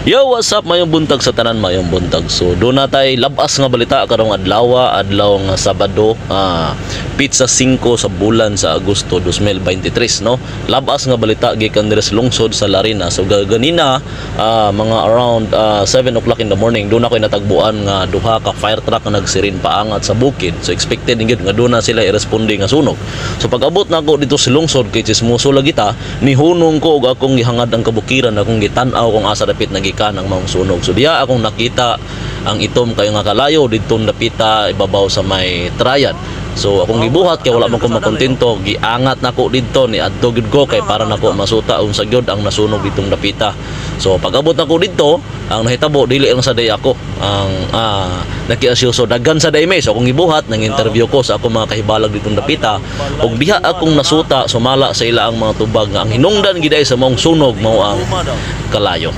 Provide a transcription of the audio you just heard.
Yo, what's up? Mayong buntag sa tanan, mayong buntag. So, doon na tayo labas nga balita karong adlaw nga Sabado, pizza 5 sa bulan sa Agosto 2023, no? Labas nga balita gikan diri sa lungsod sa Larina. So, ganina mga around 7 o'clock in the morning, doon ako natagbuan nga duha ka fire truck nga nagsirin paangat sa bukid. So, expected ingid nga doon na sila i-responde nga sunog. So, pag abot na ako dito sa lungsod kay chismoso lagi ta, nihunong ko og akong gihangad ang kabukiran, akong gitan-aw kung asa dapit nagikan ang mga sunog. So diya akong nakita ang itom kayo nga kalayo dito napita ibabaw sa may Trayad. So akong gibuhat kay wala man ko makontento, giangat nako didto ni adto gid ko kay para nako masuta unsa gyud ang nasunog ditong napita. So pag abot nako didto, ang nahitabo dili lang sa day ako ang nakiasyoso daghan sa day may. So akong gibuhat nang interview ko sa akong mga kahibalag ditong napita ug diha akong nasuta sumala sa ila ang mga tubag nga ang hinungdan giday sa mong sunog mao ang kalayo.